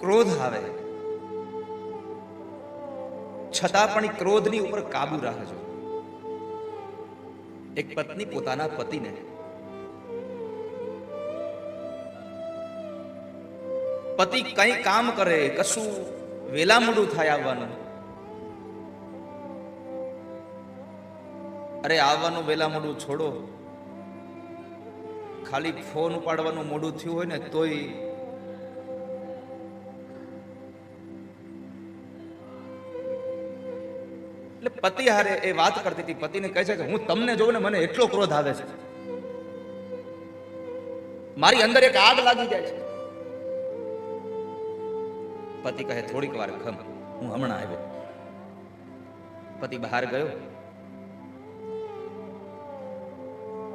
ક્રોધ આવે, છતાં પણ ક્રોધની ઉપર કાબુ રાખજો. એક પત્ની પોતાના પતિને પતિ કઈ કામ કરે, કશું વેલા મોડું થાય આવવાનું, અરે આવવાનું વેલા મોડું છોડો, ખાલી ફોન ઉપાડવાનું મોડું થયું હોય ને તોય એટલે પતિ હારે એ વાત કરતી હતી. પતિને કહે છે કે હું તમને જોઉં ને મને એટલો ક્રોધ આવે છે, મારી અંદર એક આગ લાગી જાય છે. પતિ કહે થોડીક વાર ખમ, હું હમણાં આવ્યો. પતિ બહાર ગયો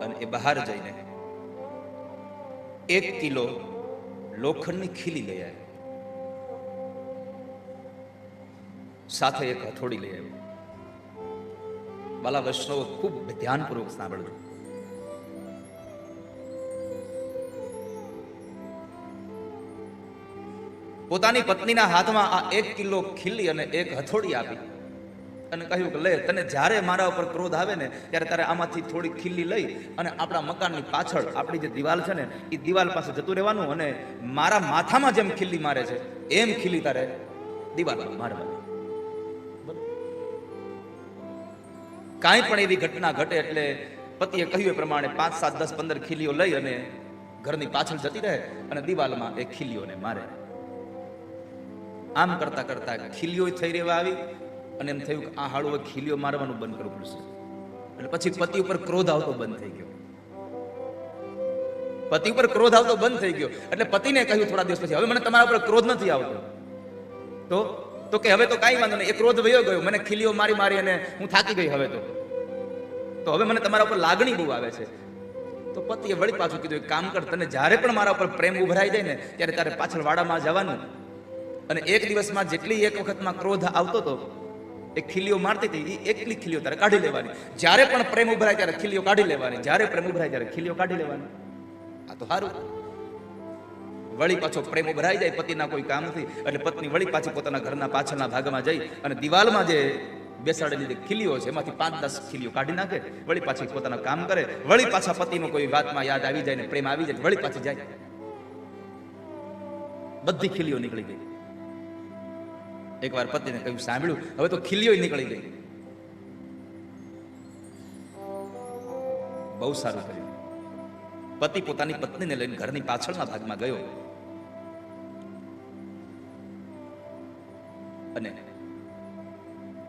અને એ બહાર જઈને 1 કિલો લોખંડની ખીલી લઈ આવ્યો, સાથે એક હથોડી લઈ આવ્યો. બાલા વૈષ્ણવ ખૂબ ધ્યાનપૂર્વક સાંભળજો. પોતાની પત્નીના હાથમાં આ 1 કિલો ખીલી અને એક હથોડી આપી અને કહ્યું કે લે, તને જ્યારે મારા ઉપર ક્રોધ આવે ને ત્યારે તારે આમાંથી થોડી ખીલી લઈ અને આપણા મકાનની પાછળ આપણી જે દિવાલ છે ને એ દિવાલ પાસે જતું રહેવાનું અને મારા માથામાં જેમ ખીલી મારે છે એમ ખીલી તારે દિવાલમાં મારવાની. કાંઈ પણ એવી ઘટના ઘટે એટલે પતિએ કહ્યું એ પ્રમાણે 5, 7, 10, 15 ખીલીઓ લઈ અને ઘરની પાછળ જતી રહે અને દિવાલમાં એ ખીલીઓને મારે. આમ કરતા કરતા ખીલીઓ થઈ રહેવા આવી અને એમ થયું કે આ હાળું ખીલીઓ મારવાનું બંધ કરવું પડશે. એટલે પછી પતિ ઉપર ક્રોધ આવતો બંધ થઈ ગયો. પતિ ઉપર ક્રોધ આવતો બંધ થઈ ગયો એટલે પતિને કહ્યું થોડા દિવસ પછી, હવે મને તમારા ઉપર ક્રોધ નથી આવતો. તો કે હવે તો કાંઈ વાંધો નહીં, એ ક્રોધ વયો ગયો, મને ખીલીઓ મારી મારી અને હું થાકી ગઈ, હવે તો હવે મને તમારા ઉપર લાગણી બહુ આવે છે. તો પતિએ વળી પાછું કીધું, એક કામ કર, તને જ્યારે પણ મારા ઉપર પ્રેમ ઉભરાઈ જાય ને ત્યારે તારે પાછળ વાડામાં જવાનું અને એક દિવસમાં જેટલી એક વખતમાં ક્રોધ આવતો હતો એ ખીલીઓ મારતી હતી એ એકલી ખીલીઓ તારે કાઢી લેવાની. જ્યારે પણ પ્રેમ ઉભરાય ત્યારે ખીલીઓ કાઢી લેવાની, જ્યારે પ્રેમ ઉભરાય ત્યારે ખીલીઓ કાઢી લેવાની. આ તો સારું. વળી પાછો પ્રેમ ઉભરાઈ જાય, પતિના કોઈ કામ નથી એટલે પત્ની વળી પાછી પોતાના ઘરના પાછળના ભાગમાં જઈ અને દિવાલમાં જે બેસાડેલી જે ખીલીઓ છે એમાંથી 5, 10 ખીલીઓ કાઢી નાખે, વળી પાછી પોતાના કામ કરે, વળી પાછા પતિનો કોઈ વાતમાં યાદ આવી જાય ને પ્રેમ આવી જાય વળી પાછી જાય, બધી ખીલીઓ નીકળી ગઈ. એકવાર પતિને કહ્યું, સાંભળ્યું, હવે તો ખીલીઓ નીકળી ગઈ. બહુ સારું કર્યું. પતિ પોતાની પત્નીને લઈને ઘરની પાછળના ભાગમાં ગયો અને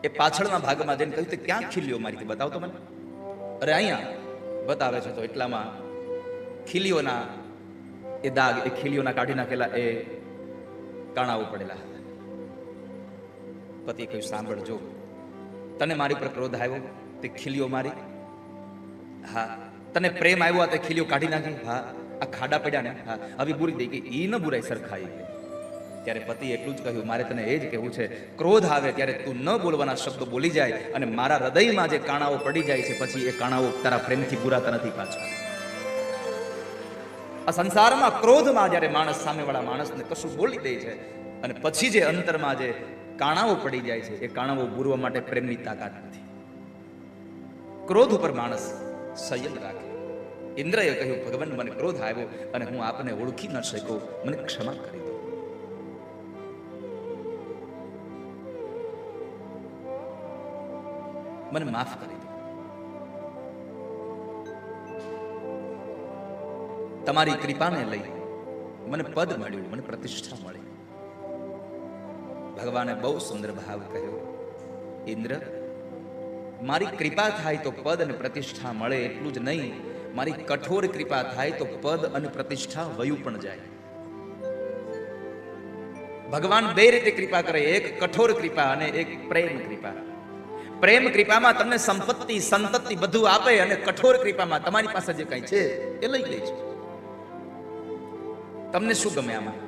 એ પાછળના ભાગમાં જઈને કહ્યું, ક્યાં ખીલીઓ મારી હતી બતાવો તો મને. અરે અહીંયા બતાવે છે. તો એટલામાં ખીલીઓના એ દાગ, એ ખીલીઓના કાઢી નાખેલા એ કાણાઓ પડેલા હતા. પતિએ કહ્યું, સાંભળજો, તને મારી પર ક્રોધ આવ્યો તે ખીલીઓ મારી, હા, તને પ્રેમ આવ્યો તે ખીલીઓ કાઢી નાખી, હા, આ ખાડા પડ્યા ને, હા, હવે બુરી દઈ ગઈ, ઈ ન બુરાઈ સરખાઈ. ત્યારે પતિ એટલું જ કહ્યું, મારે તને એ જ કહેવું છે, ક્રોધ આવે ત્યારે તું ન બોલવાના શબ્દો બોલી જાય અને મારા હૃદયમાં જે કાણાઓ પડી જાય છે પછી એ કાણાઓ તારા પ્રેમથી પુરાતા નથી પાછા. આ સંસારમાં ક્રોધમાં જ્યારે માણસ સામેવાળા માણસને કશું બોલી દે છે અને પછી જે અંતરમાં જે કાણાઓ પડી જાય છે એ કાણાઓ પૂરવા માટે પ્રેમની તાકાત નથી. ક્રોધ ઉપર માણસ સંયમ રાખે. ઇન્દ્રએ કહ્યું, ભગવાન, મને ક્રોધ આવ્યો અને હું આપને ઓળખી ન શક્યો, મને ક્ષમા કરી દો. મને માફ કરી દો. તમારી કૃપાને લઈ મને પદ મળ્યું, મને પ્રતિષ્ઠા મળી. ભગવાને બહુ સુંદર ભાવ કહ્યો, ઇન્દ્ર, મારી કૃપા થાય તો પદ અને પ્રતિષ્ઠા મળે એટલું જ નહીં, મારી કઠોર કૃપા થાય તો પદ અને પ્રતિષ્ઠા વયું પણ જાય. ભગવાન બે રીતે કૃપા કરે, એક કઠોર કૃપા અને એક પ્રેમ કૃપા. પ્રેમ કૃપામાં તમને સંપત્તિ, સંતતિ બધું આપે અને કઠોર કૃપામાં તમારી પાસે જે કઈ છે એ લઈ લે છે. તમને શું ગમે આમાં?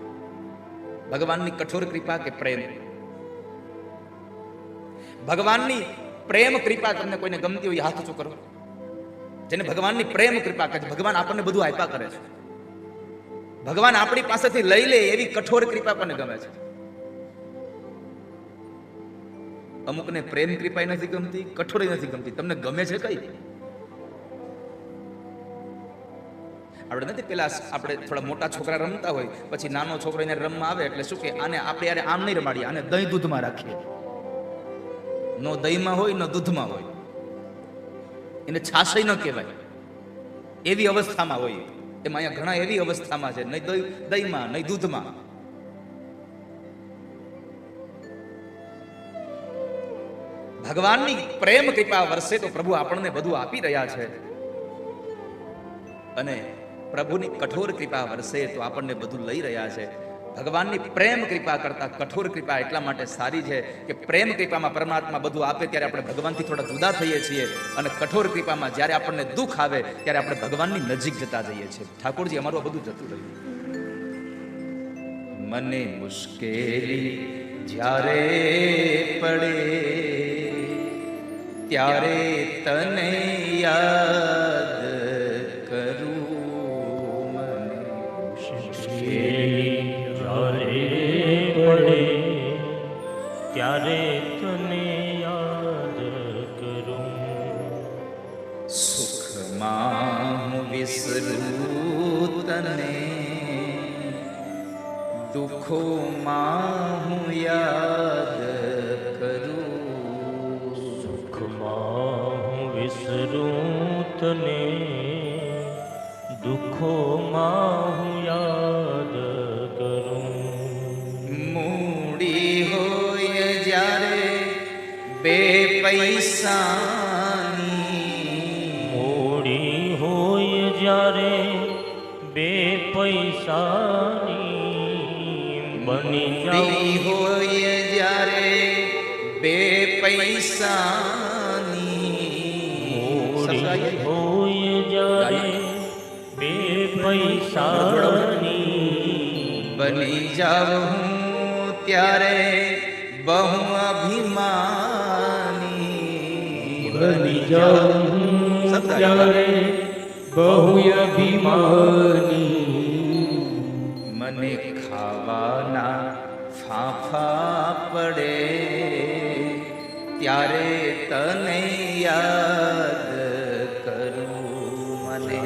ભગવાનની કઠોર કૃપા કે પ્રેમ? ભગવાનની પ્રેમ કૃપા તમને કોઈને ગમતી હોય હાથ ઊંચો કરો. જેને ભગવાનની પ્રેમ કૃપા કહે છે. ભગવાન આપણને બધું આપ્યા કરે છે. ભગવાન આપણી પાસેથી લઈ લે એવી કઠોર કૃપા પણ ગમે છે. અમુકને પ્રેમ કૃપાય નથી ગમતી, કઠોરે નથી ગમતી. તમને ગમે છે કઈ? આપણે નથી પેલા આપણે થોડા મોટા છોકરા રમતા હોય, પછી નાનો છોકરો એને રમવા આવે એટલે શું કે આને આપણે યાર આમ નહીં રમાડીએ, આને દહીં દૂધમાં રાખીએ. નો દહીંમાં હોય ન દૂધમાં હોય, એને છાશય ન કહેવાય, એવી અવસ્થામાં હોય. એમાં અહીંયા ઘણા એવી અવસ્થામાં છે, નહીં દહીંમાં નહીં દૂધમાં. ભગવાનની પ્રેમ કૃપા વર્ષે તો પ્રભુ આપણને બધું આપી રહ્યા છે, અને પ્રભુની કઠોર કૃપા વર્ષે તો આપણને બધું લઈ રહ્યા છે. ભગવાનની પ્રેમ કૃપા કરતા કઠોર કૃપા એટલા માટે સારી છે કે પ્રેમ કૃપામાં પરમાત્મા બધું આપે ત્યારે આપણે ભગવાનથી થોડા જુદા થઈએ છીએ, અને કઠોર કૃપામાં જ્યારે આપણને દુઃખ આવે ત્યારે આપણે ભગવાનની નજીક જતા જઈએ છીએ. ઠાકોરજી અમારું બધું જતું રહ્યું. મને મુશ્કેલી જ્યારે પડે ત્યારે તને યાદ કરું. મને મુશ્કેલી જ્યારે પડે ત્યારે તને યાદ કરું. સુખમાં હું વિસરું તને, દુઃખોમાં હું યાદ કરું. વિસરું તને, દુઃખોમાં હું યાદ કરું. મૂડી હોય જ્યારે બે પૈસાની, મૂડી હોય જ્યારે બે પૈસાની, બની મૂડી હોય જ્યારે બે પૈસા હોય જ્યારે બે પૈસાની, બની જાઉં ત્યારે બહુ અભિમાની. બની જાઉં ત્યારે બહુ અભિમાની. મને ખાવાના ફાંફા પડે ત્યારે તને યાદ કરું. મને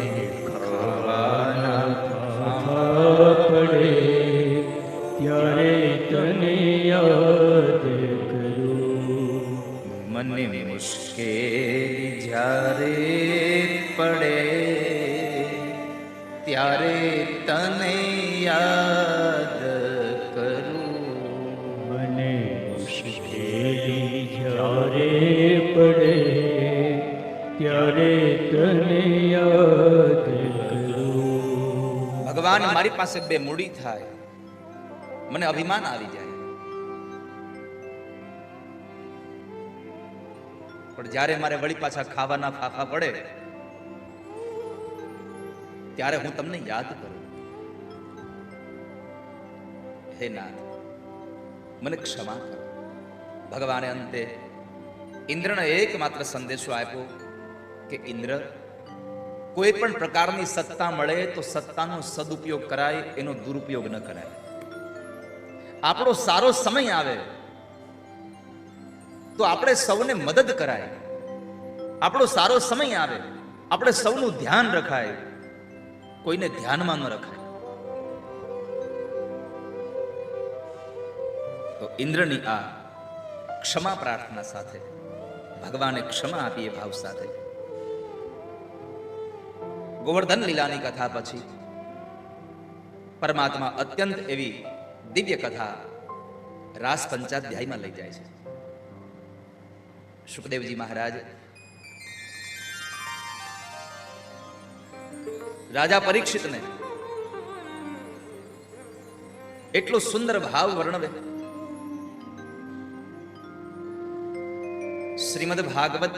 ખાવાના ફાંફા પડે ત્યારે તને યાદ કરું. મને મુશ્કેલી જ્યારે પડે ત્યારે તને યાદ કરું. મને મુશ્કેલી જ્યારે પડે ત્યારે તને યાદ કરું. ભગવાન મારી પાસે બે મૂડી થાય, મને અભિમાન આવી જાય, પણ જ્યારે મારે વળી પાછા ખાવાના ફાફા પડે ત્યારે હું તમને યાદ કરું. હે નાથ, મને ક્ષમા કરો. ભગવાને અંતે ઇન્દ્રને એકમાત્ર સંદેશો આપ્યો કે ઇન્દ્ર, કોઈ પણ પ્રકારની સત્તા મળે તો સત્તાનો સદુપયોગ કરાય, એનો દુરુપયોગ ન કરાય. આપણો સારો સમય આવે તો આપણે સૌને મદદ કરાય, આપણો સારો સમય આવે આપણે સૌનું ધ્યાન રખાય, કોઈને ધ્યાનમાં ન રખાય. તો ઇન્દ્રની આ ક્ષમા પ્રાર્થના સાથે ભગવાને ક્ષમા આપી એ ભાવ સાથે ગોવર્ધન લીલાની કથા પછી પરમાત્મા અત્યંત એવી દિવ્ય કથા રાસ પંચાધ્યાયમાં લઈ જાય છે. સુખદેવજી મહારાજ રાજા પરીક્ષિતને એટલો સુંદર ભાવ વર્ણવે. શ્રીમદ ભાગવત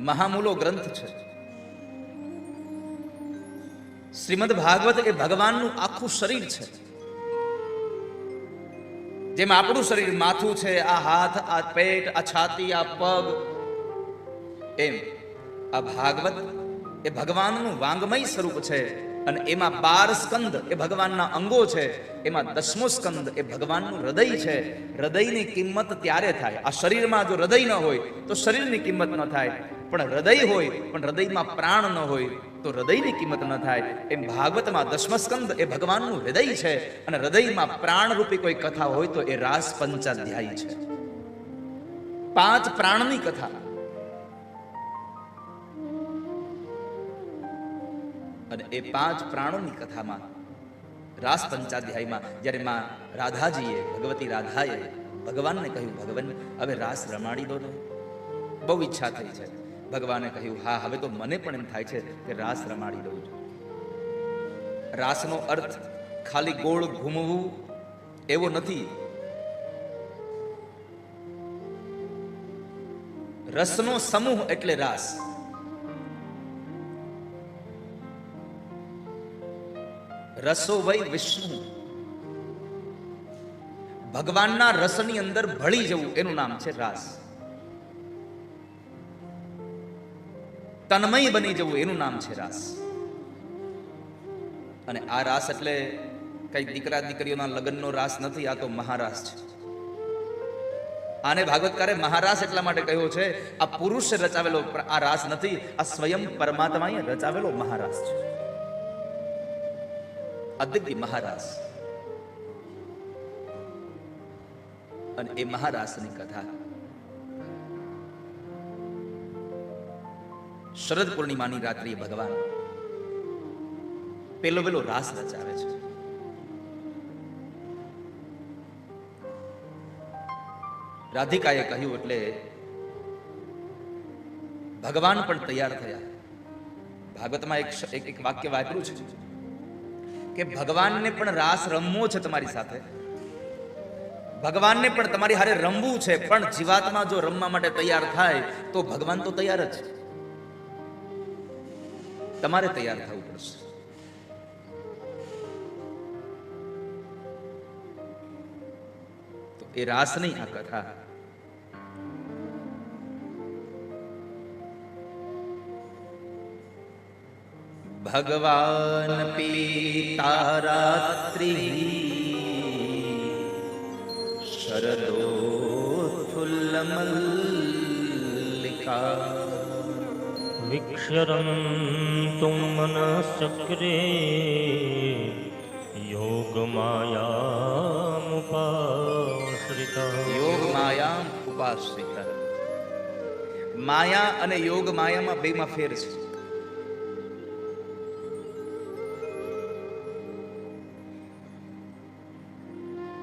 મહામૂલો ગ્રંથ છે. શ્રીમદ ભાગવત એ ભગવાનનું આખું શરીર છે. જેમ આપણું શરીર માથું છે, આ હાથ, આ પેટ, આ છાતી, આ પગ, એમ આ ભાગવત એ ભગવાનનું વાંગમય સ્વરૂપ છે. અને એમાં 12 સ્કંદ એ ભગવાનના અંગો છે, એમાં 10મો સ્કંદ એ ભગવાનનું હૃદય છે. હૃદયની કિંમત ત્યારે થાય. આ શરીરમાં જો હૃદય ન હોય તો શરીરની કિંમત ન થાય, પણ હૃદય હોય પણ હૃદયમાં પ્રાણ ન હોય તો હૃદયની કિંમત ન થાય. એમ ભાગવતમાં 10મો સ્કંદ એ ભગવાનનું હૃદય છે, અને હૃદયમાં પ્રાણરૂપી કોઈ કથા હોય તો એ રાસ પંચાધ્યાયી છે. 5 પ્રાણની કથા. અને એ 5 પ્રાણોની કથામાં રાસ પંચાધ્યાયમાં જ્યારે માં રાધાજીએ, ભગવતી રાધાએ ભગવાનને કહ્યું, ભગવાન હવે રાસ રમાડી દો ને. બહુ ઈચ્છા થઈ છે. ભગવાને કહ્યું, હા હવે તો મને પણ એમ થાય છે કે રાસ રમાડી દઉં છું. રાસનો અર્થ ખાલી ગોળ ઘૂમવું એવો નથી. રસનો સમૂહ એટલે રાસ. રસો વૈ વિષ્ણુ. ભગવાનના રસની અંદર ભળી જવું એનું નામ છે રાસ. તન્મય બની જવું એનું નામ છે રાસ. અને આ રાસ એટલે કઈ દીકરા દીકરીઓના લગ્નનો રાસ નથી, આ તો મહારાસ છે. આને ભાગવતકારે મહારાસ એટલા માટે કહ્યો છે, આ પુરુષે રચાવેલો આ રાસ નથી, આ સ્વયં પરમાત્માએ રચાવેલો મહારાસ છે. અદિવ્ય મહારાસ. અને એ મહારાસની કથા શરદ પૂર્ણિમાની રાત્રિએ ભગવાન પેલો રાસ રચાવે છે. રાધિકાએ કહ્યું એટલે ભગવાન પણ તૈયાર થયા. ભાગવતમાં એક વાક્ય વાપર્યું છે કે ભગવાનને પણ રાસ રમવો છે તમારી સાથે, ભગવાનને પણ તમારી હારે રમવું છે, પણ જીવાત્મા જો રમવા માટે તૈયાર થાય તો ભગવાન તો તૈયાર જ છે. તમારે તૈયાર થવું પડશે. તો એ રાસની આ કથા ભગવાન પીતા રાત્રિ શરદોત્ફુલ્લમલ્લિકા વિક્ષરન્તુમ મનશ્ચક્રે યોગમાયામુપાશ્રિતા. યોગ માયામ ઉપાશ્રિતા. માયા અને યોગ માયામાં બેમાં ફેર છે.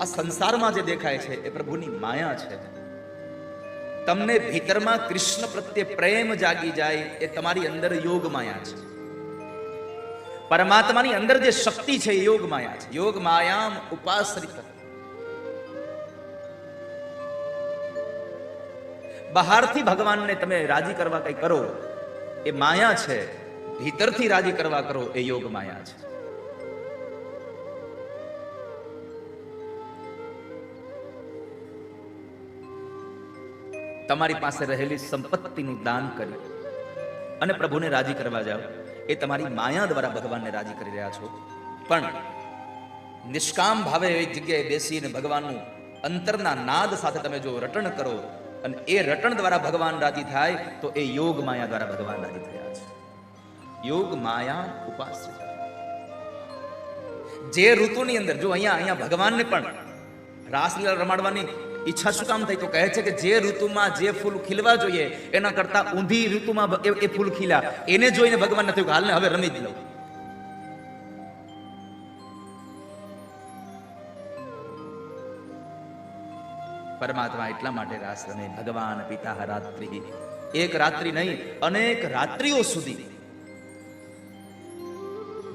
આ સંસારમાં જે દેખાય છે એ પ્રભુની માયા છે. તમને ભીતરમાં કૃષ્ણ પ્રત્યે પ્રેમ જાગી જાય એ તમારી અંદર યોગ માયા છે. પરમાત્માની અંદર જે શક્તિ છે એ યોગ માયા છે. યોગ માયામ ઉપાશ્રિત. બહારથી ભગવાનને તમે રાજી કરવા કઈ કરો એ માયા છે, ભીતરથી રાજી કરવા કરો એ યોગ માયા છે. તમારી પાસે રહેલી સંપત્તિનું દાન કરી અને પ્રભુને રાજી કરવા જાઓ એ તમારી માયા દ્વારા ભગવાનને રાજી કરી રહ્યા છો. પણ નિષ્કામ ભાવે એક જગ્યાએ બેસીને ભગવાનનું અંતરના નાદ સાથે તમે જો રટણ કરો અને એ રટણ દ્વારા ભગવાન રાજી થાય તો એ યોગ માયા દ્વારા ભગવાન રાજી થયા છે. યોગ માયા ઉપાશ્રિત. જે ઋતુની અંદર જો અહીંયા ભગવાનને પણ રાસલીલા રમાડવાની ઈચ્છા શું કામ થઈ? તો કહે છે કે જે ઋતુમાં જે ફૂલ ખીલવા જોઈએ એના કરતા ઊંધી ઋતુમાં એ ફૂલ ખીલ્યા. એને જોઈને ભગવાન થયું કે હાલને હવે રમી જ લઉં. પરમાત્મા એટલા માટે રાસ રમે. ભગવાન પિતા રાત્રિ. એક રાત્રિ નહીં, અનેક રાત્રિઓ સુધી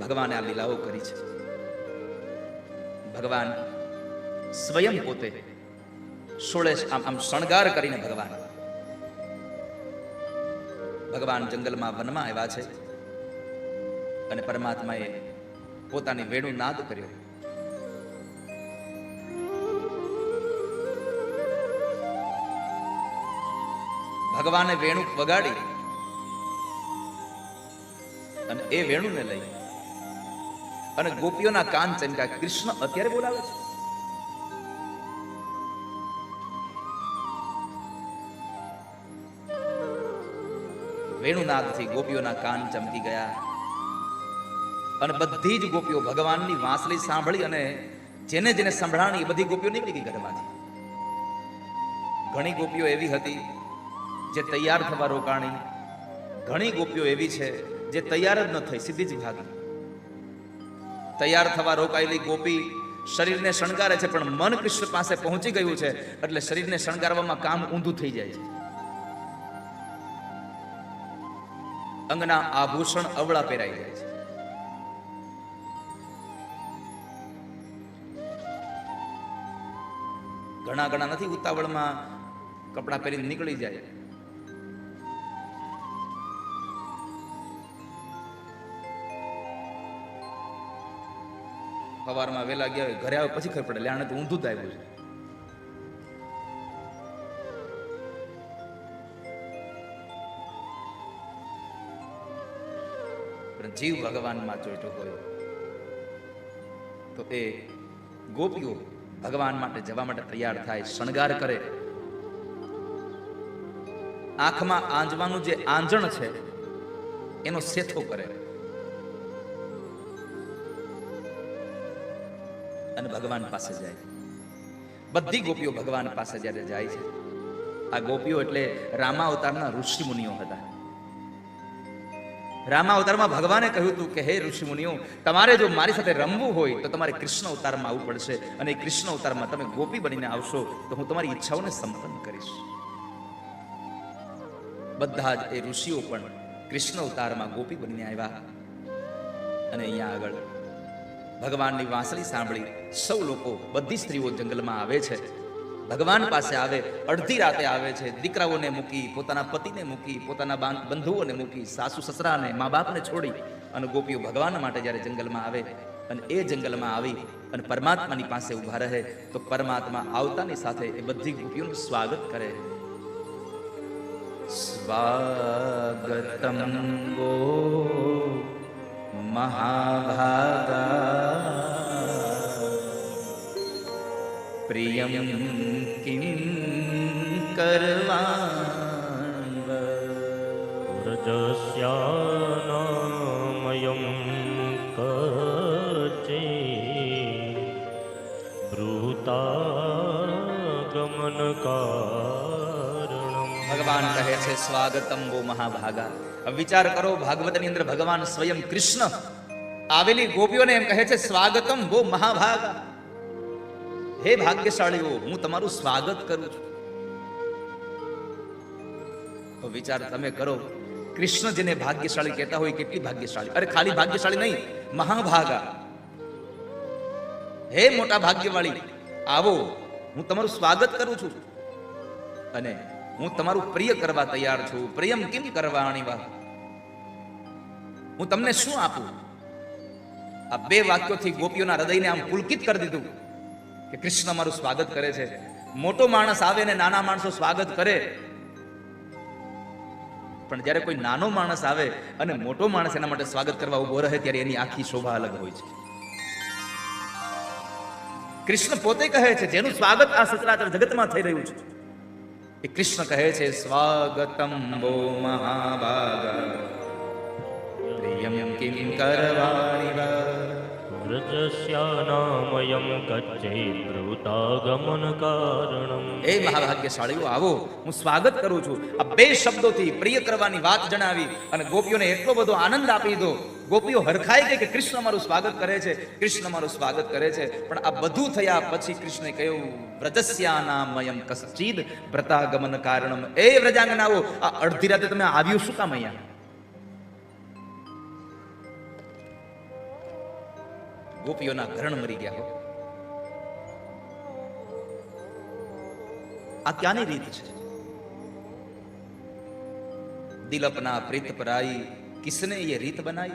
ભગવાને આ લીલાઓ કરી છે. ભગવાન સ્વયં પોતે સોળે આમ શણગાર કરીને ભગવાન જંગલમાં વનમાં આવ્યા છે અને પરમાત્માએ પોતાની વેણુ નાદ કર્યો. ભગવાને વેણુ વગાડી અને એ વેણુને લઈ અને ગોપીઓના કાન ચમક્યા. કૃષ્ણ અત્યારે બોલાવે છે. વેણુનાદથી ગોપીઓના કાન ચમકી ગયા અને બધી જ ગોપીઓ ભગવાનની વાંસળી સાંભળી અને જેને જેને સંભળાણી એ બધી ગોપીઓ નીકળી ગઈ ઘરમાંથી. ઘણી ગોપીઓ એવી હતી જે તૈયાર થવા રોકાણી, ઘણી ગોપીઓ એવી છે જે તૈયાર જ ન થઈ, સીધી જ ભાગી. તૈયાર થવા રોકાયેલી ગોપી શરીરને શણગારે છે, પણ મન કૃષ્ણ પાસે પહોંચી ગયું છે એટલે શરીરને શણગારવામાં કામ ઊંધું થઈ જાય છે. અંગના આભૂષણ અવળા પહેરાઈ જાય છે. ઘણા ઘણા નથી ઉતાવળમાં કપડા પહેરીને નીકળી જાય. સવારમાં વહેલા ગયા હોય, ઘરે આવે પછી ખબર પડે આને તો ઊંધું જ આવ્યું છે. પણ જીવ ભગવાનમાં ચોંટ્યો હોય તો એ ગોપીઓ ભગવાન માટે જવા માટે તૈયાર થાય, શણગાર કરે. આંખમાં આંજવાનું જે આંજણ છે એનો સેથો કરે અને ભગવાન પાસે જાય. બધી ગોપીઓ ભગવાન પાસે જ્યારે જાય છે, આ ગોપીઓ એટલે રામા અવતારના ઋષિ મુનિઓ હતા. રામા અવતારમાં ભગવાને કહ્યું હતું કે હે ઋષિ મુનિઓ, તમારે જો મારી સાથે રમવું હોય તો તમારે કૃષ્ણ અવતારમાં આવવું પડશે, અને કૃષ્ણ અવતારમાં તમે ગોપી બનીને આવશો તો હું તમારી ઈચ્છાઓને સંપન્ન કરીશ. બધા જ એ ઋષિઓ પણ કૃષ્ણ અવતારમાં ગોપી બનીને આવ્યા. અને અહીંયા આગળ ભગવાનની વાંસળી સાંભળી સૌ લોકો, બધી સ્ત્રીઓ જંગલમાં આવે છે, ભગવાન પાસે આવે. અડધી રાતે આવે છે, દીકરાઓને મૂકી, પોતાના પતિને મૂકી, પોતાના બંધુઓને મૂકી, સાસુ સસરાને, મા બાપને છોડી અને ગોપીઓ ભગવાન માટે જ્યારે જંગલમાં આવે અને એ જંગલમાં આવી અને પરમાત્માની પાસે ઊભા રહે તો પરમાત્મા આવતાની સાથે એ બધી ગોપીઓનું સ્વાગત કરે. સ્વાગતમ ગો મહાભાગા પ્રિયમ કિમ કરવાણિ વ્રજસ્યાનામયં કચે બ્રૂતાગમન કારણમ. ભગવાન કહે છે સ્વાગતમ વો મહાભાગા. હવે વિચાર કરો, ભાગવતની અંદર ભગવાન સ્વયં કૃષ્ણ આવેલી ગોપીઓને એમ કહે છે સ્વાગતમ વો મહાભાગા. હે ભાગ્યશાળીઓ, હું તમારું સ્વાગત કરું છું. તો વિચાર તમે કરો, કૃષ્ણ જેને ભાગ્યશાળી કહેતા હોય કેટલી ભાગ્યશાળી. અરે ખાલી ભાગ્યશાળી નહીં, મહાભાગા. હે મોટા ભાગ્યવાળી, આવો, હું તમારું સ્વાગત કરું છું અને હું તમારું પ્રિય કરવા તૈયાર છું. પ્રિયમ કિમ કરવાણી વા, હું તમને શું આપું? આ બે વાક્યોથી ગોપીઓના હૃદયને આમ પુલકિત કરી દીધું કે કૃષ્ણ મારું સ્વાગત કરે છે. મોટો માણસ આવે ને નાના માણસો સ્વાગત કરે, પણ જ્યારે કોઈ નાનો માણસ આવે અને મોટો માણસ એના માટે સ્વાગત કરવા ઉભો રહે ત્યારે એની આખી શોભા અલગ હોય છે. કૃષ્ણ પોતે કહે છે જેનું સ્વાગત આ સચરાચર જગતમાં થઈ રહ્યું છે એ કૃષ્ણ કહે છે સ્વાગતમ વો મહાભાગા પ્રિયમ કિમ કરવાણિ વા. વ્રજસ્યાનામયં કચ્ચે બ્રૂતાગમન કારણમ. એ મહાભાગ્યશાળીઓ, આવો, હું સ્વાગત કરું છું. આ બે શબ્દોથી પ્રિય કરવાની વાત જણાવી અને ગોપીઓને એટલો બધો આનંદ આપી દીધો. ગોપીઓ હરખાઈ ગઈ કે કૃષ્ણ મારું સ્વાગત કરે છે, કૃષ્ણ મારું સ્વાગત કરે છે. પણ આ બધું થયા પછી કૃષ્ણે કહ્યું વ્રજસ્યાનામયં કશ્ચિદ બ્રતાગમન કારણમ. એ વ્રજાંગનાઓ, આ અડધી રાતે તમે આવ્યું શું કામ અહીંયા? ગોપીઓના ઘરણ મરી ગયા હો. આ ક્યાંની રીત છે? દિલ અપના પ્રીત પરાઈ, કિસને ये રીત બનાઈ?